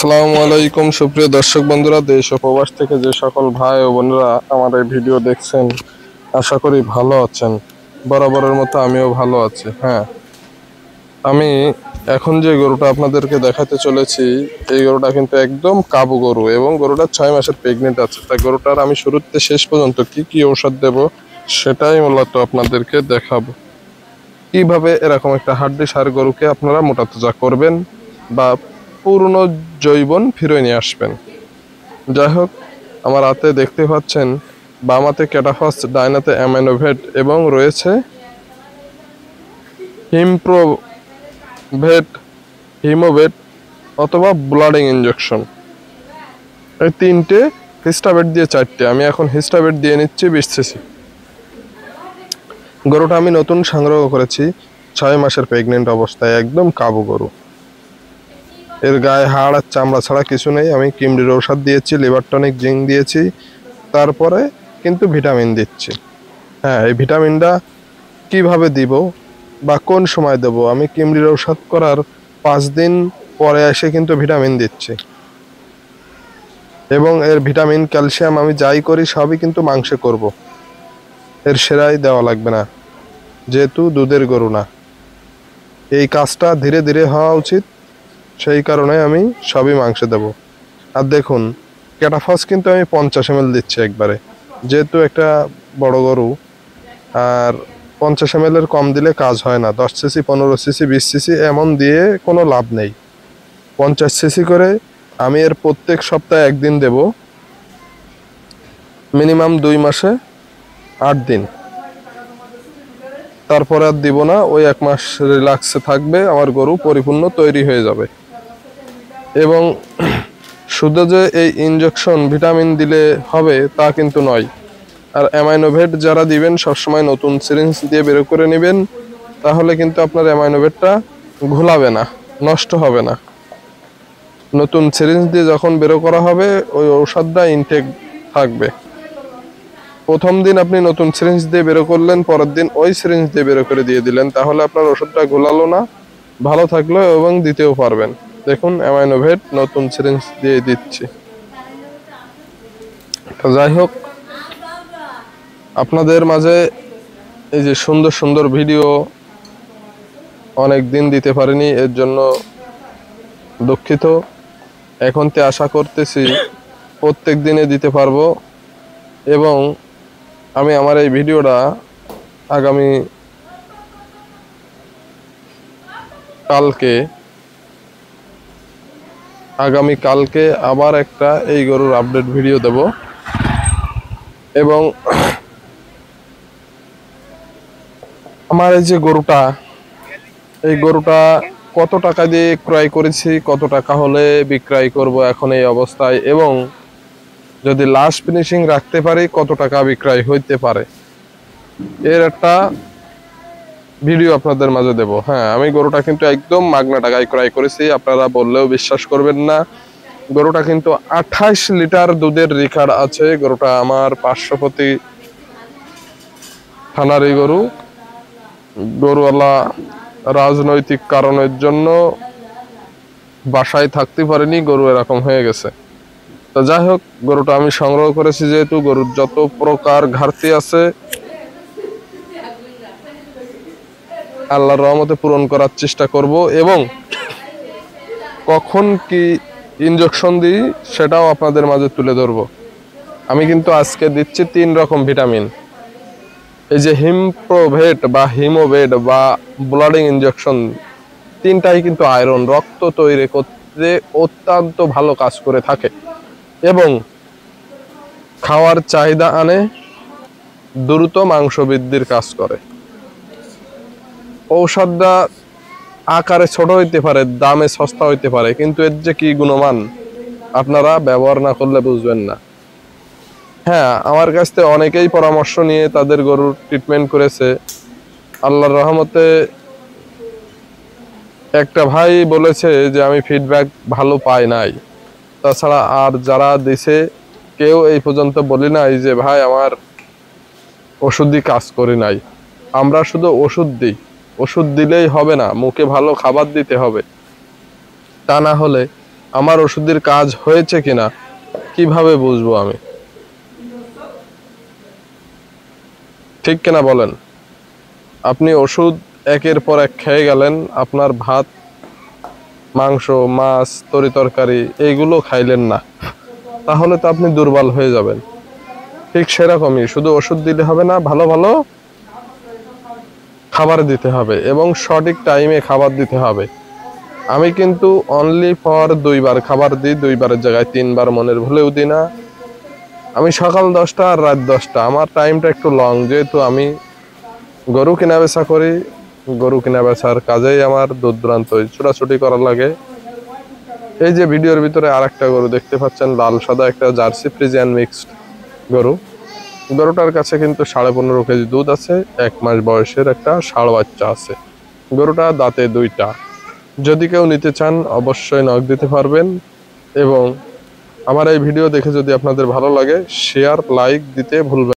আসসালামু আলাইকুম সুপ্রিয় দর্শক বন্ধুরা, দেশ ও প্রবাস থেকে যে সকল ভাই ও বোনেরা আমার এই ভিডিও দেখছেন, আশা করি ভালো আছেন। বরাবরের মতো আমিও ভালো আছি। হ্যাঁ, আমি এখন যে গরুটা আপনাদেরকে দেখাতে চলেছি, এই গরুটা কিন্তু একদম কাবু গরু এবং গরুটা 6 মাসের প্রেগনেন্ট আছে। তাই গরুটার আমি শুরুতে শেষ পর্যন্ত কি কি ঔষধ দেব সেটাই মূলত আপনাদেরকে দেখাবো। কিভাবে এরকম একটা হাড্ডিসার গরুকে আপনারা মোটাতাজা করবেন বা পূর্ণ জৈবন ফিরে নিয়ে আসবেন। যাই হোক, আমার হাতে দেখতে পাচ্ছেন বামাতে ক্যাটাফাস, ডাইনাতে অ্যামাইনোভেট এবং রয়েছে হিমপ্রোভেট, হিমোভেট অথবা ব্লাডিং ইনজেকশন। এই তিনটে, হিস্টাভেট দিয়ে 4টে। আমি এখন হিস্টাভেট দিয়ে নিচ্ছি 20 সিসি। গরুটা আমি নতুন সংগ্রহ করেছি, 6 মাসের প্রেগনেন্ট অবস্থায়, একদম কাবু গরু। এর গায়ে হাড় আর চামড়া ছাড়া কিছু নেই। আমি কিমরির ঔষধ দিয়েছি, লিভার টনিক, জিঙ্ক দিয়েছি, তারপরে কিন্তু ভিটামিন দিচ্ছি। হ্যাঁ, এই ভিটামিনটা কিভাবে দিব বা কোন সময় দেব, আমি কিমরির ঔষধ করার 5 দিন পরে এসে কিন্তু ভিটামিন দিচ্ছি। এবং এর ভিটামিন, ক্যালসিয়াম আমি যাই করি সবই কিন্তু মাংসে করব। এর সেরাই দেওয়া লাগবে না, যেহেতু দুধের গরু না। এই কাজটা ধীরে ধীরে হওয়া উচিত, সেই কারণে আমি সবই মাংসে দেব। আর দেখুন, ক্যাটাফস কিন্তু আমি 50 ml দিচ্ছি একবারে, যেহেতু একটা বড় গরু। আর 50 ml এর কম দিলে কাজ হয় না। 10 সিসি, 15 সিসি, 20 সিসি এমন দিয়ে কোনো লাভ নেই। 50 সিসি করে আমি এর প্রত্যেক সপ্তাহে একদিন দেব, মিনিমাম 2 মাসে 8 দিন। তারপরে আর দিব না। ওই 1 মাস রিল্যাক্সে থাকবে, আমার গরু পরিপূর্ণ তৈরি হয়ে যাবে। এবং শুধু যে এই ইনজেকশন ভিটামিন দিলে হবে তা কিন্তু নয়। আর অ্যামাইনোভেট যারা দিবেন সবসময় নতুন সিরিঞ্জ দিয়ে বের করে নেবেন, তাহলে কিন্তু আপনার অ্যামাইনোভেটটা ঘোলাবে না, নষ্ট হবে না। নতুন সিরিঞ্জ দিয়ে যখন বের করা হবে, ওই ঔষধটা ইনটেক থাকবে। প্রথম দিন আপনি নতুন সিরিঞ্জ দিয়ে বের করলেন, পরের দিন ওই সিরিঞ্জ দিয়ে বের করে দিয়ে দিলেন, তাহলে আপনার ওষুধটা ঘোলালো না, ভালো থাকলো এবং দিতেও পারবেন। দেখুন, অ্যামাইনোভেট নতুন সিরিঞ্জ দিয়ে দিচ্ছি। যাই হোক, আপনাদের মাঝে এই যে সুন্দর সুন্দর ভিডিও অনেক দিন দিতে পারিনি, এর জন্য দুঃখিত। এখন তে আশা করতেছি প্রত্যেক দিনে দিতে পারবো। এবং আমি আমার এই ভিডিওটা আগামী কালকে আবার একটা এই গরুর আপডেট ভিডিও দেব। এবং আমার এই যে গরুটা, এই গরুটা কত টাকা দিয়ে ক্রয় করেছি, কত টাকা হলে বিক্রয় করব এখন এই অবস্থায়, এবং যদি লাস্ট ফিনিশিং রাখতে পারি কত টাকা বিক্রয় হইতে পারে, এর একটা ভিডিও আপনাদের মাঝে দেব। হ্যাঁ, আমি গরুটা কিন্তু একদম মাগনা টাকায় ক্রয় করেছি, আপনারা বললেও বিশ্বাস করবেন না। গরুটা কিন্তু 28 লিটার দুধের রেকর্ড আছে। গরুটা আমার পার্শ্ববর্তী থানারই গরু। গরুওয়ালা রাজনৈতিক কারণের জন্য বাসায় থাকতে পারেনি, গরু এরকম হয়ে গেছে। তো যাই হোক, গরুটা আমি সংগ্রহ করেছি, যেহেতু গরুর যত প্রকার ঘাটতি আছে আল্লাহর রহমতে পূরণ করার চেষ্টা করব। এবং কখন কি ইনজেকশন দিই সেটাও আপনাদের মাঝে তুলে ধরব। আমি কিন্তু আজকে দিচ্ছি 3 রকম ভিটামিন। এই যে হিমপ্রোভেট বা হিমোভেট বা ব্লাডিং ইনজেকশন, তিনটাই কিন্তু আয়রন, রক্ত তৈরি করতে অত্যন্ত ভালো কাজ করে থাকে এবং খাওয়ার চাহিদা আনে, দ্রুত মাংস বৃদ্ধির কাজ করে। ঔষধটা আকারে ছোট হইতে পারে, দামে সস্তা হইতে পারে, কিন্তু এর যে কি গুণমান আপনারা ব্যবহার না করলে বুঝবেন না। হ্যাঁ, আমার কাছ থেকে অনেকেই পরামর্শ নিয়ে তাদের গরুর ট্রিটমেন্ট করেছে। আল্লাহর রহমতে একটা ভাই বলেছে যে আমি ফিডব্যাক ভালো পাই নাই। তাছাড়া আর যারা দিছে কেউ এই পর্যন্ত বলি নাই যে ভাই আমার ওষুধই কাজ করে নাই। আমরা শুধু ওষুধ দিই, ওষুধ দিলেই হবে না, মুখে ভালো খাবার দিতে হবে। তা না হলে আমার ওষুধের কাজ হয়েছে কিনা কিভাবে বুঝবো আমি? ঠিক কিনা বলেন? আপনি ওষুধ একের পর এক খেয়ে গেলেন, আপনার ভাত, মাংস, মাছ, তরিতরকারি এইগুলো খাইলেন না, তাহলে তো আপনি দুর্বল হয়ে যাবেন। ঠিক সেরকমই, শুধু ওষুধ দিলে হবে না, ভালো ভালো খাবার দিতে হবে এবং সঠিক টাইমে খাবার দিতে হবে। আমি কিন্তু অনলি ফর 2 বার খাবার দিই, 2 বারের জায়গায় 3 বার মনের ভুলেও দিই না। আমি সকাল 10টা আর রাত 10টা, আমার টাইমটা একটু লং, যেহেতু আমি গরু কেনা বেচা করি। গরু কেনা বেচার কাজেই আমার দূর দূরান্ত ছোটাছুটি করা লাগে। এই যে ভিডিওর ভিতরে আর একটা গরু দেখতে পাচ্ছেন, লাল সাদা একটা জার্সি ফ্রিজিয়ান মিক্সড গরু। গরুটার কাছে কিন্তু 15.5 কেজি দুধ আছে, 1 মাস বয়সের একটা ষাঁড় বাচ্চা আছে। গরুটা দাঁতে 2টা। যদি কেউ নিতে চান অবশ্যই নক দিতে পারবেন। এবং আমার এই ভিডিও দেখে যদি আপনাদের ভালো লাগে, শেয়ার লাইক দিতে ভুলবেন না।